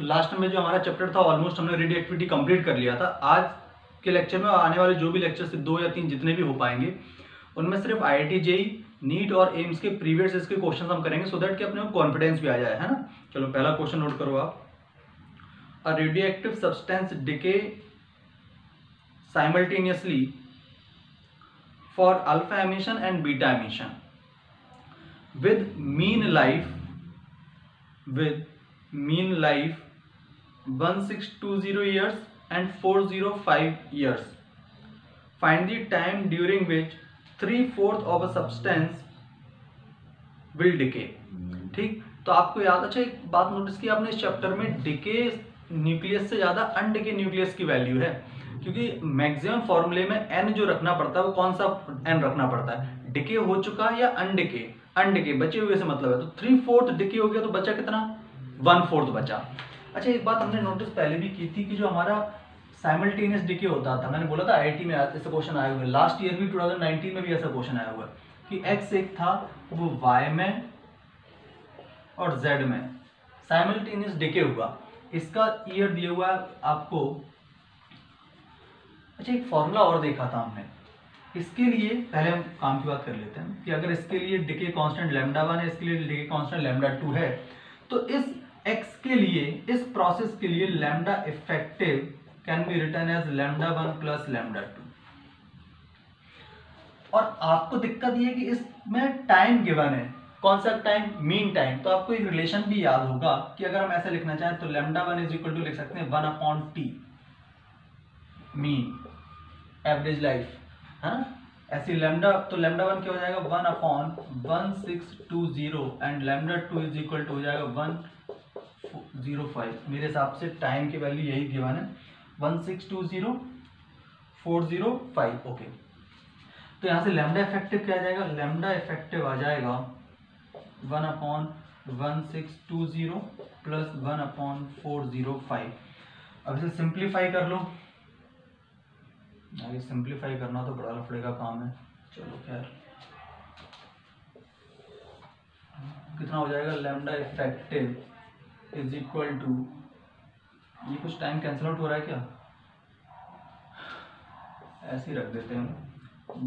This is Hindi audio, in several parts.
तो लास्ट में जो हमारा चैप्टर था ऑलमोस्ट हमने रेडियो एक्टिविटी कंप्लीट कर लिया था। आज के लेक्चर में आने वाले जो भी लेक्चर से 2 या 3 जितने भी हो पाएंगे उनमें सिर्फ IIT JEE नीट और एम्स के प्रीवियस इसके क्वेश्चन हम करेंगे सो दैट कि अपने को कॉन्फिडेंस भी आ जाए, है ना। चलो पहला क्वेश्चन नोट करो आप। A radio active substance decay simultaneously for alpha emission and beta emission with mean life 1620 years and 405 years. Find the time during which 3/4 of a substance will decay. ठीक, तो आपको याद, अच्छा एक बात नोटिस की आपने इस चैप्टर में डिके न्यूक्लियस से ज्यादा अनडिके न्यूक्लियस की वैल्यू है, क्योंकि मैक्सिमम फॉर्मूले में n जो रखना पड़ता है वो कौन सा n रखना पड़ता है, डिके हो चुका या अनडिके। अनडिके बचे हुए से मतलब है, तो 3/4 डिके हो गया तो बचा कितना, 1/4 बचा। अच्छा एक बात हमने नोटिस पहले भी की थी कि जो हमारा साइमल्टेनियस डिके होता था, मैंने बोला था IIT में ऐसे क्वेश्चन आए हुए, लास्ट ईयर भी 2019 में भी ऐसा क्वेश्चन आया हुआ है कि x एक था वो y में और z में साइमल्टेनियस डिके हुआ, इसका ईयर दिया हुआ है आपको। अच्छा एक फॉर्मूला और देखा था हमने इसके लिए, पहले हम काम की बात कर लेते हैं कि अगर इसके लिए डिके कांस्टेंट λ1 है, इसके लिए डिके कांस्टेंट λ2 है, तो इस x के लिए, इस प्रोसेस के लिए lambda effective can be written as λ1 plus λ2। और आपको दिक्कत ये है कि इसमें टाइम गिवन है, कौन सा टाइम, मीन टाइम। तो आपको एक रिलेशन भी याद होगा कि अगर हम ऐसे लिखना चाहें तो λ1 इज इक्वल टू लिख सकते हैं 1/t मीन एवरेज लाइफ, है ना। ऐसी लैम्डा, तो λ1 क्या हो जाएगा 1/1620 एंड λ2 इज इक्वल टू हो जाएगा 105। मेरे हिसाब से टाइम की वैल्यू यही गिवन है 1620405। ओके, तो यहाँ से लैम्डा इफेक्टिव क्या आ जाएगा, लैम्डा इफेक्टिव आ जाएगा 1/1620 प्लस 1/405। अब इसे सिंप्लीफाई कर लो, आगे सिंप्लीफाई करना तो बड़ा लफड़े का काम है। चलो खैर, कितना हो जाएगा, lambda effective is equal to, ये कुछ टाइम कैंसिल आउट हो रहा है क्या, ऐसे ही रख देते हैं,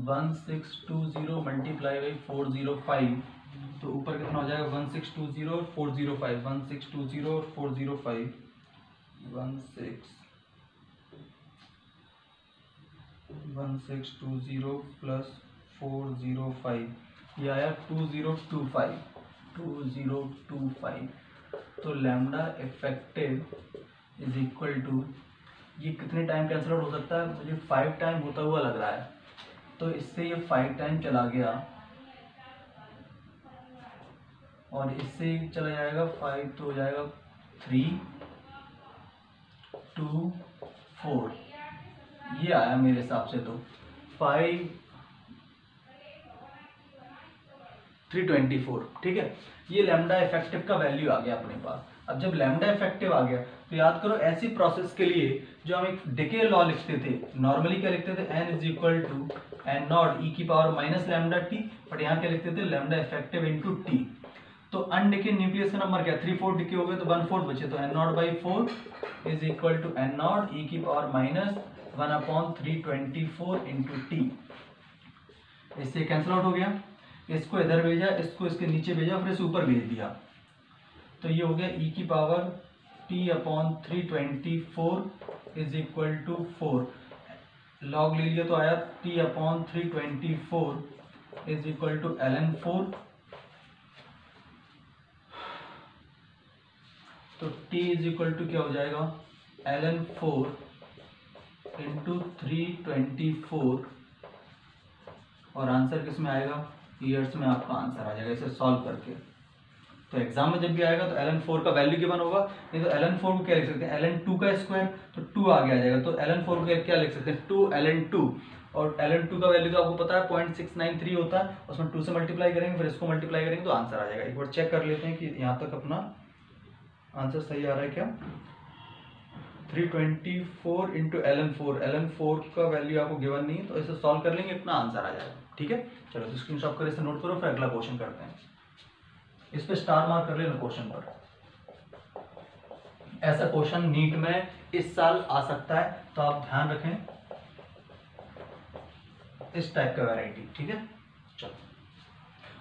1620 मल्टीप्लाई बाई 405, तो ऊपर कितना हो जाएगा 1620 और 405, 1620 और 405, 1620 प्लस 405, ये आया 2025। तो lambda effective is equal to, ये कितने टाइम कैंसिल आउट हो सकता है, मुझे 5 टाइम होता हुआ लग रहा है, तो इससे ये 5 टाइम चला गया और इससे चला जाएगा 5, तो हो जाएगा 3, 2, 4, ये आया मेरे हिसाब से। तो 5, 324, ठीक है, ये लैम्डा इफेक्टिव का वैल्यू आ गया अपने पास। अब जब लैम्डा इफेक्टिव आ गया तो याद करो ऐसी प्रोसेस के लिए जो हम एक डिके लॉ लिखते थे, नॉर्मली क्या लिखते थे, n is equal to n naught e की पावर माइनस λt, बट यहाँ क्या लिखते थे, लैम्डा इफेक्टिव इंटू टी। तो अनडिके न्यूक्लियस का नंबर क्या, 3/4 डिके हो गए तो 1/4 बचे, तो n naught by 4 is equal to n naught e की पावर माइनस 1/324 इंटू टी। इससे कैंसिल आउट हो गया, इसको इधर भेजा, इसको इसके नीचे भेजा, फिर इसे ऊपर भेज दिया, तो ये हो गया e की power t/324 is equal to 4, log ले लिया तो आया t/324 is equal to ln4, तो t इज इक्वल टू क्या हो जाएगा, ln4 इंटू 324, और आंसर किस में आएगा, ईयर्स में आपका आंसर आ जाएगा इसे सॉल्व करके। तो एग्जाम में जब भी आएगा तो ln4 का वैल्यू गिवन होगा, नहीं तो ln4 को क्या लिख सकते हैं, ln2 का स्क्वायर, तो 2 आगे आ जाएगा, तो ln4 को क्या लिख सकते हैं, 2 ln2, और ln2 का वैल्यू तो आपको पता है 0.693 होता है, उसमें 2 से मल्टीप्लाई करेंगे, फिर इसको मल्टीप्लाई करेंगे तो आंसर आ जाएगा। एक बार चेक कर लेते हैं कि यहाँ तक अपना आंसर सही आ रहा है क्या। 324 इंटू ln4 का वैल्यू आपको गिवन नहीं है, तो इसे सॉल्व कर लेंगे, अपना आंसर आ जाएगा, ठीक है। चलो तो स्क्रीनशॉट कर इसे नोट करो, फिर अगला क्वेश्चन करते हैं। इस पे स्टार मार्क कर लेना क्वेश्चन पर। ऐसा क्वेश्चन नीट में इस साल आ सकता है, तो आप ध्यान रखें इस टाइप का वैरायटी, ठीक है। चलो,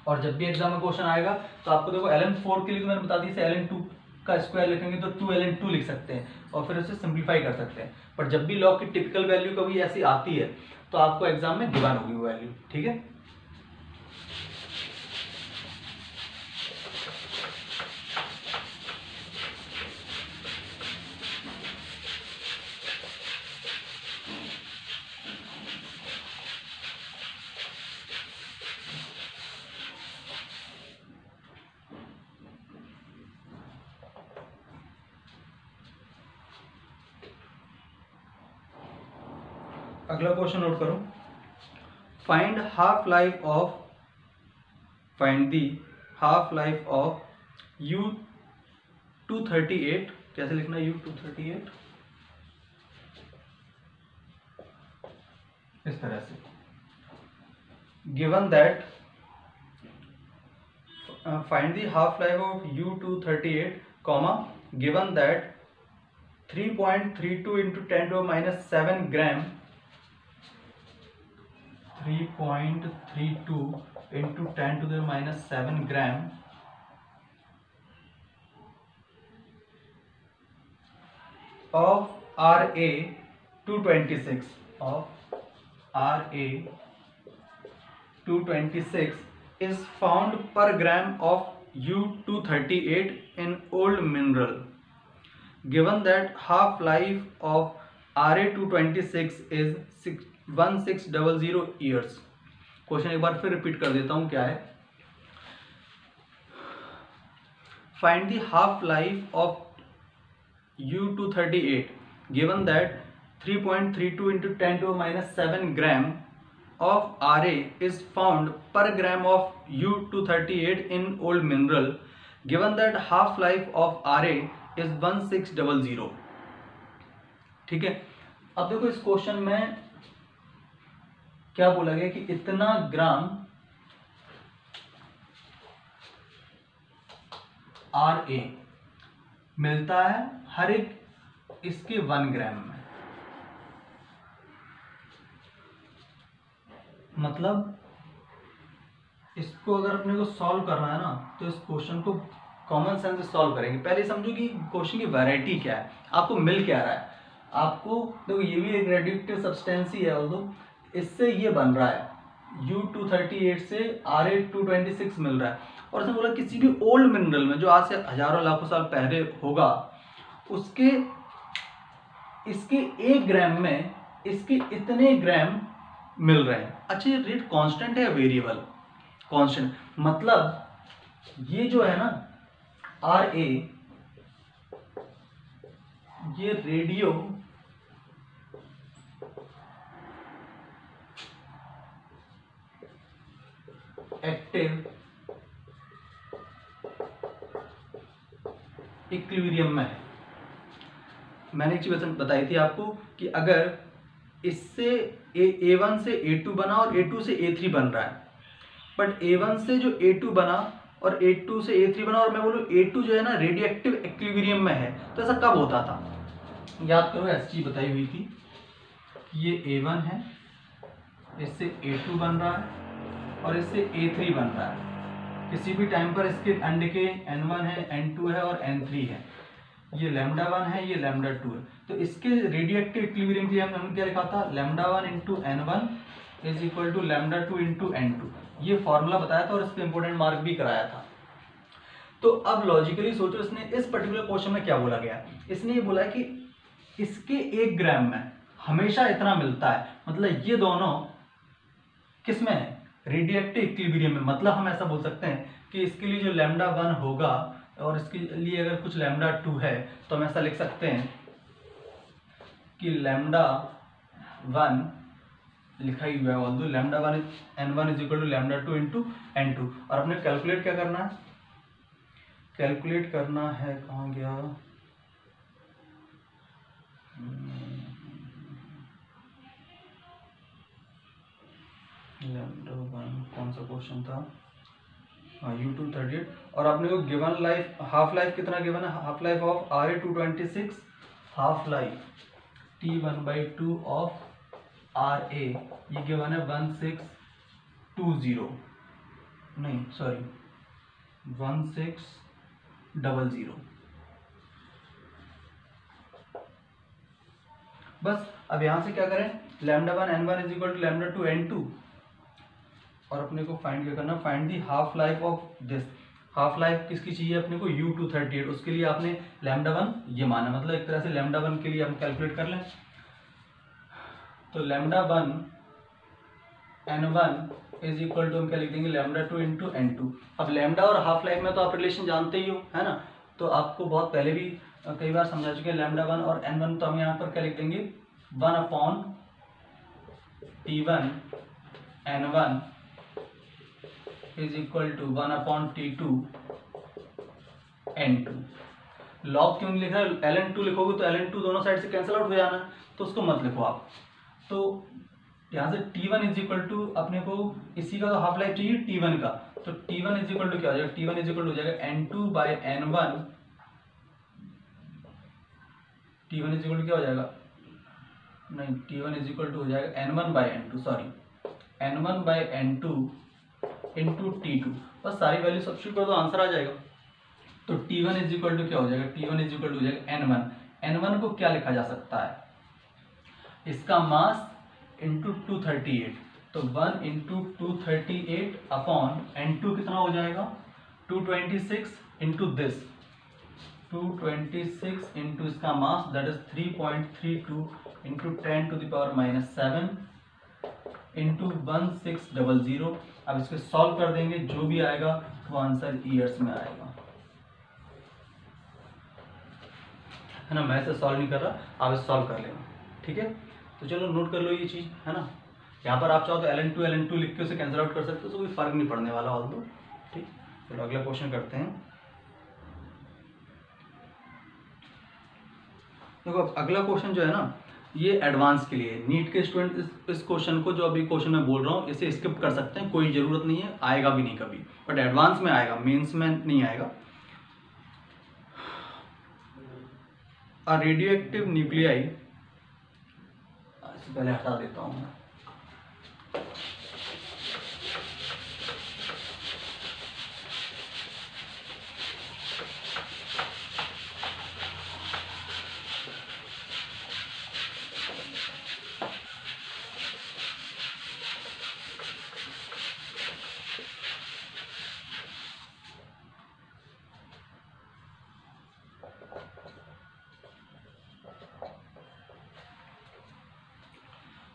और जब भी एग्जाम में क्वेश्चन आएगा तो आपको देखो ln4 के लिए तो मैंने बता दी, ln2 का स्क्वायर लिखेंगे तो 2ln2 लिख सकते हैं और फिर उसे सिंप्लीफाई कर सकते हैं। पर जब भी लॉग की टिपिकल वैल्यू कभी ऐसी आती है तो आपको एग्जाम में गिवन होगी वो वैल्यू, ठीक है। अगला क्वेश्चन नोट करो, find the half life of U238। कैसे लिखना है U238? इस तरह से, given that find the half life of U238, given that 3.32 into 10 to the minus 7 gram 3.32 into 10 to the minus 7 gram of Ra226 is found per gram of U238 in old mineral. Given that half life of Ra226 is 1600 years। Question एक बार फिर रिपीट कर देता हूं, क्या है, find the half life of U238 given that 3.32 into 10 to the minus 7 gram of Ra is found per gram of U238 in old mineral, given that half life of Ra is 1600। ठीक है। अब देखो इस क्वेश्चन में क्या बोला गया कि इतना ग्राम Ra मिलता है हर एक इसके 1 ग्राम में। मतलब इसको अगर अपने को सॉल्व करना है ना, तो इस क्वेश्चन को कॉमन सेंस से सॉल्व करेंगे। पहले समझो कि क्वेश्चन की वैरायटी क्या है, आपको मिल क्या रहा है। आपको देखो ये भी एक रेडियोएक्टिव सब्सटेंस ही है, ऑल्दो इससे ये बन रहा है U238 से Ra226 मिल रहा है। और उसने बोला किसी भी ओल्ड मिनरल में जो आज से हजारों लाखों साल पहले होगा, उसके इसके 1 ग्राम में इसके इतने ग्राम मिल रहे हैं। अच्छा, ये रेट कांस्टेंट है या वेरिएबल? कांस्टेंट। मतलब ये जो है ना Ra, ये रेडियो एक्टिव इक्विलिब्रियम में है। मैंने एक चीज बताई थी आपको कि अगर इससे A1 से A2 बना और A2 से A3 बन रहा है, बट A1 से जो A2 बना और A2 से A3 बना, और मैं बोलूँ A2 जो है ना रेडियो एक्टिव इक्विलिब्रियम में है, तो ऐसा कब होता था? याद करो, ऐसी चीज बताई हुई थी कि ये A1 है, इससे A2 बन रहा है और इससे A3 बन रहा है। किसी भी टाइम पर इसके अंड के N1 है, N2 है और N3 है। ये λ1 है, ये λ2 है। तो इसके रेडियोएक्टिव इक्विलिब्रियम के लिए हमने क्या लिखा था, λ1 into N1 is equal to λ2 into N2। ये फॉर्मूला बताया था और इस पर इंपोर्टेंट मार्क भी कराया था। तो अब लॉजिकली सोचो, इसने इस पर्टिकुलर क्वेश्चन में क्या बोला गया। इसने ये बोला कि इसके 1 ग्राम में हमेशा इतना मिलता है। मतलब ये दोनों किस में है, रेडियोएक्टिव इक्विलिब्रियम में। मतलब हम ऐसा बोल सकते हैं कि इसके लिए जो λ1 होगा और इसके लिए अगर कुछ λ2 है, तो हम ऐसा लिख सकते हैं कि λ1 लिखा ही हुआ है, although λ1 N1 is equal to λ2 into N2। और अपने कैलकुलेट क्या करना है, कैलकुलेट करना है, कहाँ गया, λ1 कौन सा क्वेश्चन था, हाँ U238, और आपने को गिवन लाइफ हाफ लाइफ कितना गिवन है, half life of Ra226, half life T1/2 of Ra ये गिवन है 1620, नहीं सॉरी 1600। बस अब यहां से क्या करें, λ1 n1 is equal to λ2 n2, और अपने को फाइंड क्या करना, find the half life of this. Half life किसकी चाहिए अपने को, U238, उसके लिए आपने λ1 ये माना, मतलब एक तरह से λ1 के लिए हम कैलकुलेट कर लें, तो λ1 n1 इज इक्वल टू हम क्या लिख देंगे, λ2 इंटू n2। अब लैम्डा और हाफ लाइफ में तो आप रिलेशन जानते ही हो, है ना, तो आपको बहुत पहले भी कई बार समझा चुके हैं। λ1 और n1 तो हम यहाँ पर क्या लिख देंगे, 1/T1 n1 is equal to 1/T2 n2। Log क्यों लिख रहा है, ln2 लिखोगे तो ln2 दोनों साइड से कैंसिल आउट हो जाना है, तो उसको मत लिखो आप। तो यहाँ से T1 इज इक्वल टू अपने को इसी का तो हाफ लाइफ चाहिए T1 का, तो T1 इज इक्वल टू क्या हो जाएगा, T1 इज इक्वल टू हो जाएगा n2/n1। T1 is equal to क्या हो जाएगा, नहीं T1 इज इक्वल टू हो जाएगा n1/n2, sorry n1/n2 into T2। बस सारी वैल्यू सब्स्टिट्यूट कर दो, आंसर आ जाएगा। तो T1 इज इक्वल टू क्या हो जाएगा, T1 इज इक्वल टू हो जाएगा n1। n1 को क्या लिखा जा सकता है, इसका मास इंटू 238, तो 1 इंटू 238 अपॉन n2 कितना हो जाएगा, 226 इंटू दिस, 226 इंटू इसका mass that is 3.32 into 10⁻⁻7 into 1600। अब इसको सॉल्व कर देंगे, जो भी आएगा वो आंसर ईयर्स में आएगा, है ना। मैं इसे सॉल्व नहीं कर रहा, आप इसे सॉल्व कर लेना, ठीक है। तो चलो नोट कर लो ये चीज़, है ना। यहाँ पर आप चाहो तो ln2 लिख के उसे कैंसिल आउट कर सकते हो, तो कोई फर्क नहीं पड़ने वाला ऑल दो, ठीक। चलो अगला क्वेश्चन करते हैं। देखो अब अगला क्वेश्चन जो है ना, ये एडवांस के लिए, नीट के स्टूडेंट इस क्वेश्चन को, जो अभी क्वेश्चन मैं बोल रहा हूँ, इसे स्किप कर सकते हैं, कोई ज़रूरत नहीं है, आएगा भी नहीं कभी, बट एडवांस में आएगा, मेंस में नहीं आएगा। अ रेडियोएक्टिव न्यूक्लियाई, इससे पहले हटा देता हूँ मैं।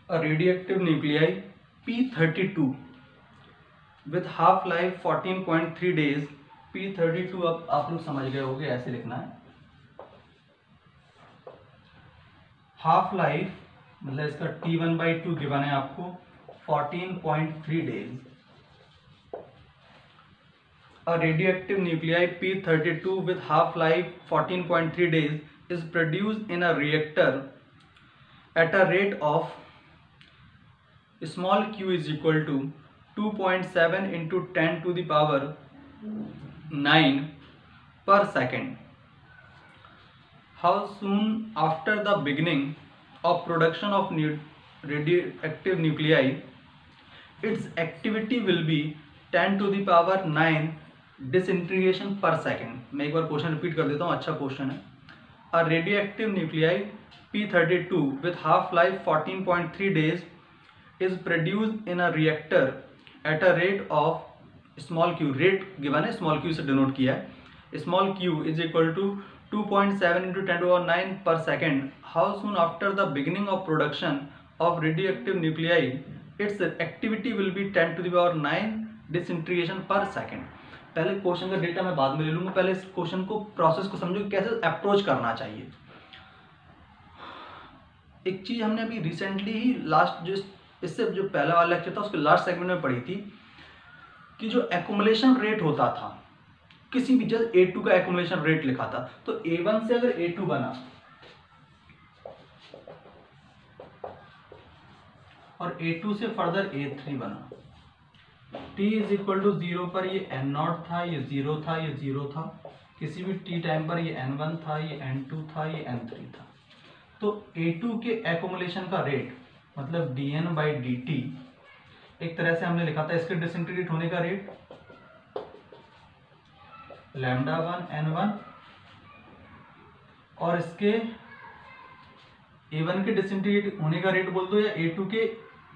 A radioactive nuclei P32 with half life 14.3 days। P32 अब आप लोग समझ गए होंगे, ऐसे लिखना है, हाफ लाइफ मतलब इसका T1/2 गिवन है आपको 14.3 days. A radioactive nuclei P32 with half life 14.3 days is produced in a reactor at a rate of small q is equal to 2.7 into 10⁻9 per second. How soon after the beginning of production of radioactive nuclei its activity will be 10⁻9 disintegration per second? मैं एक बार क्वेश्चन रिपीट कर देता हूँ, अच्छा क्वेश्चन है। A radioactive nuclei P32 with half life 14.3 days is produced in a reactor at a rate of small q, rate given है, small q से denote किया है, small q is equal to 2.7 into 10⁻9 per second. How soon after the beginning of production of radioactive nuclei its activity will be 10⁻9 disintegration per second? पहले क्वेश्चन का डेटा मैं बाद में ले लूंगा, पहले इस क्वेश्चन को प्रोसेस को समझो, कैसे अप्रोच करना चाहिए। एक चीज हमने अभी रिसेंटली ही लास्ट इससे जो पहला वाला लेक्चर था उसके लास्ट सेगमेंट में पढ़ी थी कि जो एक्युमुलेशन रेट होता था किसी भी, जस्ट A2 का एक्युमुलेशन रेट लिखा था, तो A1 से अगर A2 बना और A2 से फर्दर A3 बना, t इज इक्वल टू 0 पर ये n0 था, ये 0 था, ये 0 था। किसी भी t टाइम पर ये n1 था, ये n2 था, ये n3 था। तो A2 के एक्युमुलेशन का रेट मतलब dn/dt एक तरह से हमने लिखा था इसके डिसइंटीग्रेट होने का रेट λ1 n1 और इसके A1 के डिसइंटीग्रेट होने का रेट बोल दो या A2 के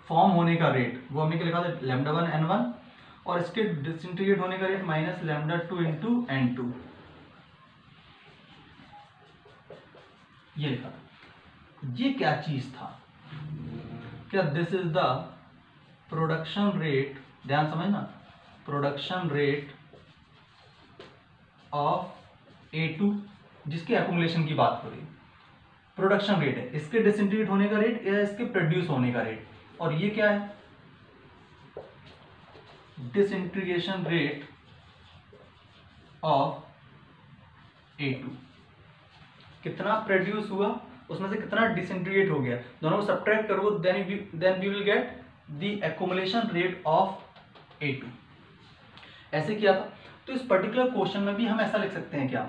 फॉर्म होने का रेट, वो हमने क्या लिखा था λ1 n1 और इसके डिसइंटीग्रेट होने का रेट माइनस λ2 इंटू n2, ये लिखा था। ये क्या चीज था? क्या this is the production rate, ध्यान समझना, प्रोडक्शन रेट ऑफ A2 जिसके एक्युमुलेशन की बात हो रही है। प्रोडक्शन रेट है, इसके डिसइंटीग्रेट होने का रेट या इसके प्रोड्यूस होने का रेट। और ये क्या है? डिसइंटीग्रेशन रेट ऑफ A2, कितना प्रोड्यूस हुआ उसमें से कितना डिसइंटीग्रेट हो गया, दोनों को सब्ट्रैक्ट करो, then we will get the accumulation rate of A2। ऐसे किया था। तो इस पर्टिकुलर क्वेश्चन में भी हम ऐसा लिख सकते हैं क्या,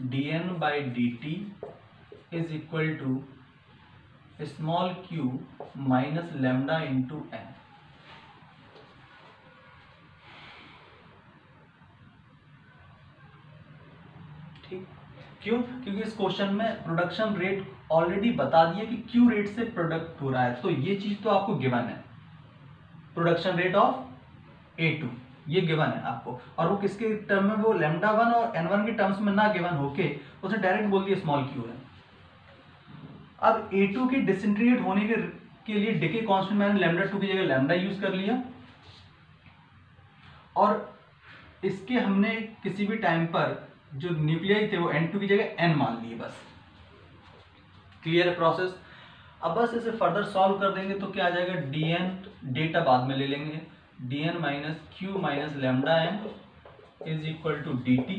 dn/dt is equal to small q minus lambda into n। ठीक, क्यों? क्योंकि इस क्वेश्चन में प्रोडक्शन रेट ऑलरेडी बता दिया कि क्यू रेट से प्रोडक्ट हो रहा है, तो ये चीज तो आपको गिवन है, प्रोडक्शन रेट ऑफ A2 ये गिवन है आपको। और वो किसके टर्म में, वो λ1 और n1 के टर्म्स में ना गिवन होके उसने डायरेक्ट बोल दिया स्मॉल q है। अब A2 के डिसइंटीग्रेट होने के लिए डिके कांस्टेंट मैंने λ2 की जगह लैम्डा यूज कर लिया और इसके हमने किसी भी टाइम पर जो न्यूक्लियाई थे वो n2 की जगह n मान लिए, बस क्लियर है प्रोसेस। अब बस इसे फर्दर सॉल्व कर देंगे तो क्या आ जाएगा, dn डेटा बाद में ले लेंगे, dn minus q minus lambda n is equal to dt,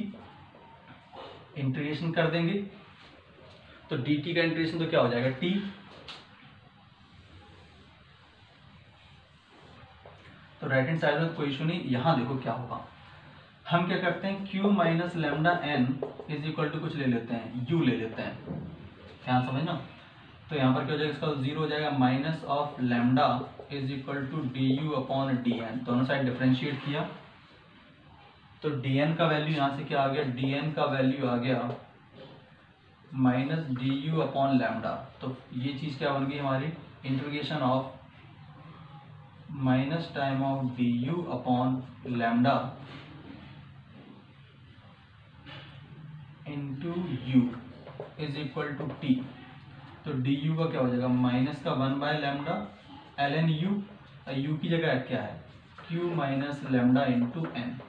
integration कर देंगे तो dt का इंटीग्रेशन तो क्या हो जाएगा t, तो राइट हैंड साइड में कोई इशू नहीं। यहां देखो क्या होगा, हम क्या करते हैं q minus lambda n is equal to कुछ ले लेते हैं, u ले लेते हैं, ध्यान समझना। तो यहाँ पर क्या हो जाएगा, इसका 0 हो जाएगा, minus of lambda is equal to du upon dn, दोनों साइड डिफरेंशिएट किया तो dn का वैल्यू यहाँ से क्या आ गया, dn का वैल्यू आ गया माइनस du अपॉन लैम्डा। तो ये चीज़ क्या बन गई हमारी, integration of minus time of du upon lambda into u is equal to t। तो du का क्या हो जाएगा, माइनस का 1 by lambda ln u, u की जगह क्या है q minus lambda into n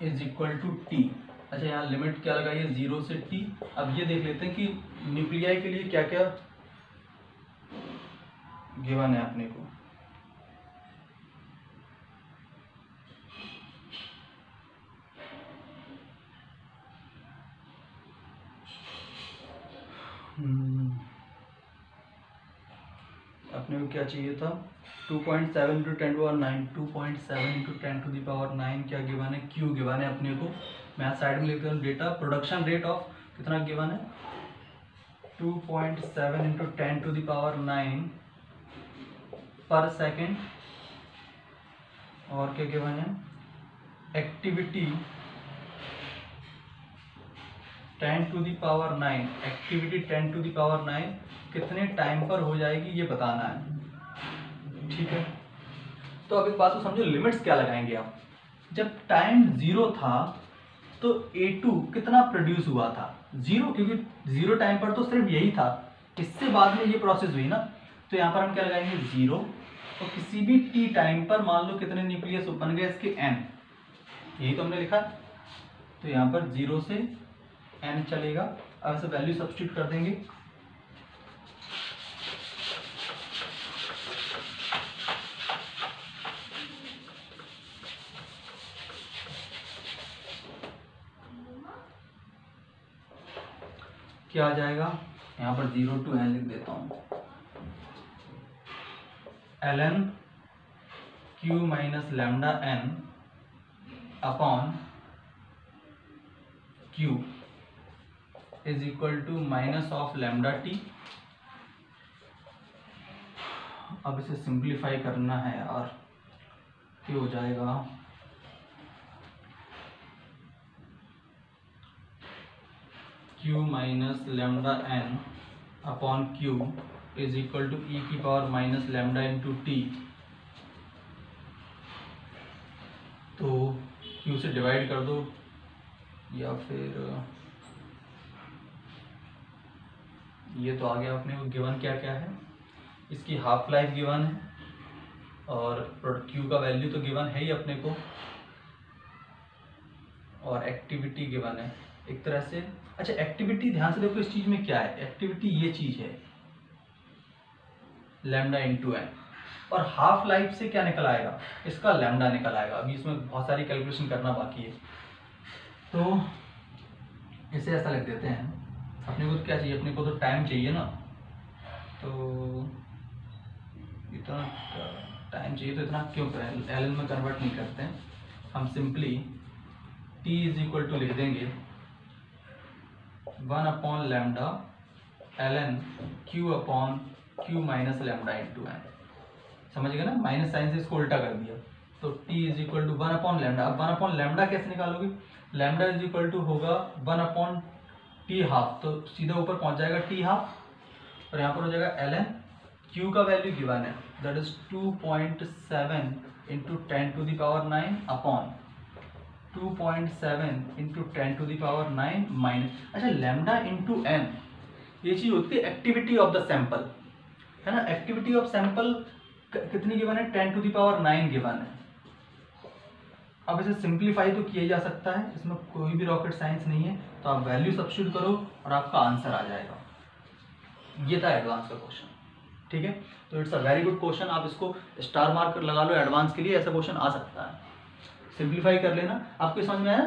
is equal to t। अच्छा यहाँ लिमिट क्या लगाइए, 0 से t। अब ये देख लेते हैं कि न्यूक्लियाई के लिए क्या क्या गिवन है अपने को। अपने को क्या चाहिए था, 2.7 into 10 to power 9, 2.7 into 10 to the power 9 क्या गिवन है, क्यू गिवन है अपने को। मैं साइड में लिखता हूँ डेटा, प्रोडक्शन रेट ऑफ कितना गिवन है, 2.7 इंटू 10 टू द पावर 9 पर सेकेंड। और क्या गिवन है, activity 10 to the power 9, activity 10 to the power 9 कितने टाइम पर हो जाएगी ये बताना है, ठीक है। तो अब एक बात तो समझो, लिमिट्स क्या लगाएंगे आप, जब टाइम 0 था तो A2 कितना प्रोड्यूस हुआ था, 0, क्योंकि 0 टाइम पर तो सिर्फ यही था, इससे बाद में ये प्रोसेस हुई ना। तो यहाँ पर हम क्या लगाएंगे 0, और किसी भी t टाइम पर मान लो कितने न्यूक्लियस बन गए इसके n, यही तो हमने लिखा। तो यहाँ पर 0 से n चलेगा। अब इसे वैल्यू सब्स्टिट्यूट कर देंगे, क्या आ जाएगा, यहाँ पर 0 to n लिख देता हूँ, ln Q minus lambda N upon Q is equal to minus of lambda T. अब इसे सिंप्लीफाई करना है यार, क्या हो जाएगा, Q minus lambda N upon Q is equal to E की power minus lambda into T. तो क्यू से डिवाइड कर दो या फिर ये तो आ गया अपने को गिवन क्या क्या है, इसकी हाफ लाइफ गिवन है और क्यू का वैल्यू तो गिवन है ही अपने को, और एक्टिविटी गिवन है एक तरह से। अच्छा एक्टिविटी ध्यान से देखो, इस चीज में क्या है, एक्टिविटी ये चीज है लैम्डा इंटू एन, और हाफ लाइफ से क्या निकल आएगा, इसका लैम्डा निकल आएगा। अभी इसमें बहुत सारी कैलकुलेशन करना बाकी है, तो इसे ऐसा लिख देते हैं। अपने को तो क्या चाहिए, अपने को तो टाइम चाहिए ना, तो इतना टाइम चाहिए तो इतना क्यों करें, एल में कन्वर्ट नहीं करते हैं हम, simply t is equal to लिख देंगे 1 upon lambda ln q upon q minus lambda into N. समझ गए ना, माइनस साइन से इसको उल्टा कर दिया, तो t is equal to 1 upon lambda. अब 1 अपॉन लैम्डा कैसे निकालोगे, लैम्डा इज इक्वल टू होगा 1 अपॉन टी हाफ, तो सीधा ऊपर पहुंच जाएगा टी हाफ, और यहाँ पर हो जाएगा ln q का वैल्यू गिवन है, that is 2.7 into 10 to the power 9 upon 2.7 into 10 to the power 9 minus. अच्छा लैम्डा इंटू एन ये चीज होती है एक्टिविटी ऑफ द सैंपल, है ना। एक्टिविटी ऑफ सैंपल कितनी गिवन है, 10 टू द पावर 9 गिवन है। अब इसे सिंप्लीफाई तो किया जा सकता है, इसमें कोई भी रॉकेट साइंस नहीं है, तो आप वैल्यू सब्स्टिट्यूट करो और आपका आंसर आ जाएगा। ये था एडवांस का क्वेश्चन, ठीक है। तो it's a very good question, आप इसको स्टार मार्क लगा लो, एडवांस के लिए ऐसा क्वेश्चन आ सकता है। सिंप्लीफाई कर लेना, आपको समझ में आया।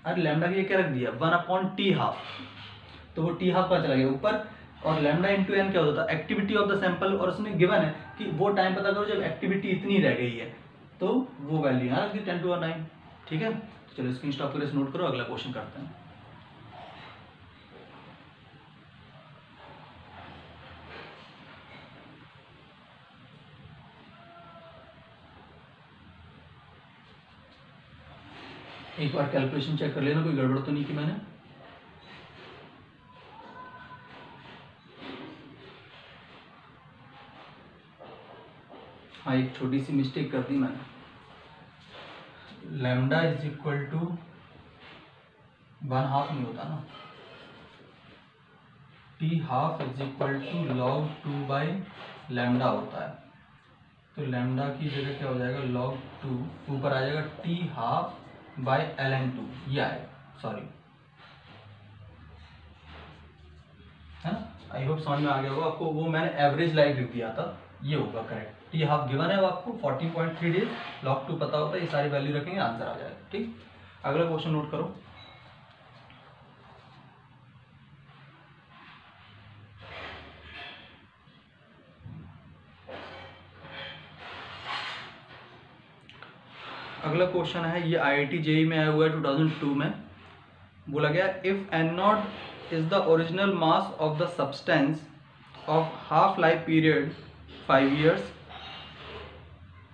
अरे लैम्डा के लिए क्या रख दिया, 1 अपॉन टी हाफ, तो वो टी हाफ का चला गया ऊपर, और लैम्डा इंटू एन क्या होता था, एक्टिविटी ऑफ द सैंपल, और उसमें गिवन है कि वो टाइम पता करो जब एक्टिविटी इतनी रह गई है, तो वो वैल्यू यहाँ रख दी 10 टू 9, ठीक है। चलो स्क्रीन स्टॉप करके नोट करो, अगला क्वेश्चन करते हैं। एक बार कैलकुलेशन चेक कर लेना, कोई गड़बड़ तो नहीं की मैंने। हाँ एक छोटी सी मिस्टेक कर दी मैंने, लैम्डा इज इक्वल टू 1/2 नहीं होता ना, T half is equal to log 2 by lambda होता है, तो लैम्डा की जगह क्या हो जाएगा log 2, ऊपर आ जाएगा टी हाफ बाई ln 2, ये आएगा, सॉरी, है ना। आई होप समझ में आ गया होगा आपको, वो मैंने एवरेज लाइफ लिख दिया था, ये होगा करेक्ट। टी हाफ गिवन है वो आपको 14.3 डेज, log 2 पता होता है, ये सारी वैल्यू रखेंगे आंसर आ जाएगा, ठीक। अगला क्वेश्चन नोट करो। अगला क्वेश्चन है, ये IIT JEE में आया हुआ है 2002 में, बोला गया if N not is the original mass of the substance of half life period 5 years,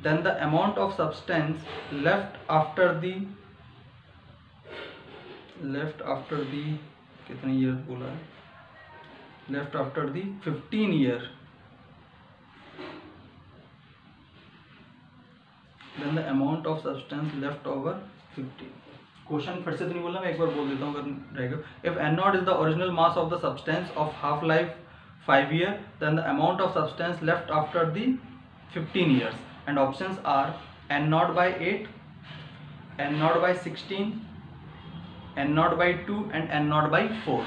then the amount of substance left after the कितने ईयर बोला है, left after the 15 year, then the amount of substance left over 15। Question फिर से तो नहीं बोलना, मैं एक बार बोल देता हूँ अगर रहेगा। If N not is the original mass of the substance of half life 5 year, then the amount of substance left after the 15 years, and options are n naught by 8, n naught by 16, n naught by 2 and n naught by 4।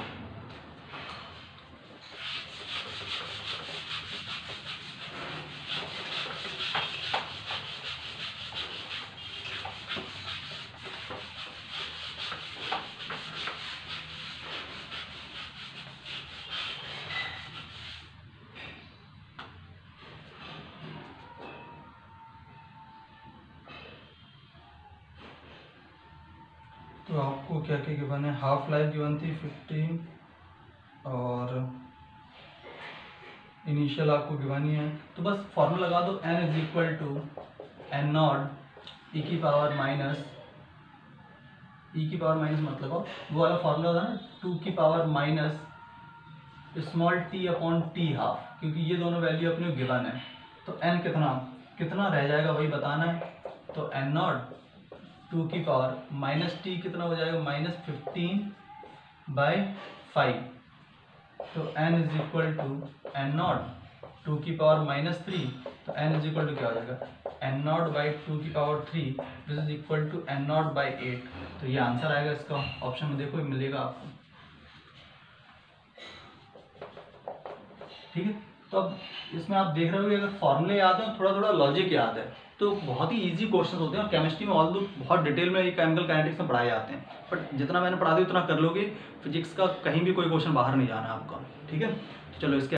तो आपको क्या क्या गिवन है, हाफ लाइफ गिवन थी 15 और इनिशियल आपको गिवन ही है। तो बस फॉर्मूला लगा दो, n is equal to N not E की पावर माइनस मत लगाओ, वो वाला फॉर्मूला था ना 2 की power minus small T upon T half, क्योंकि ये दोनों वैल्यू अपने गिवन है। तो n कितना रह जाएगा वही बताना है। तो एन नॉट 2 की पावर माइनस टी कितना हो जाएगा, -15/5। तो n is equal to N not 2 की पावर -3, तो n इज इक्वल टू क्या हो जाएगा, एन नॉट बाई 2 की power 3 this is equal to N not by 8। तो ये आंसर आएगा इसका, ऑप्शन में देखो मिलेगा आपको। ठीक है, तो अब इसमें आप देख रहे हो कि अगर फॉर्मूले याद है, थोड़ा थोड़ा लॉजिक याद है, तो बहुत ही इजी क्वेश्चन होते हैं। और केमिस्ट्री में ऑल बहुत डिटेल में ये केमिकल काइनेटिक्स में पढ़ाए जाते हैं, बट जितना मैंने पढ़ा दिया उतना कर लोगे, फिजिक्स का कहीं भी कोई क्वेश्चन बाहर नहीं जाना है आपका। ठीक है, चलो इसके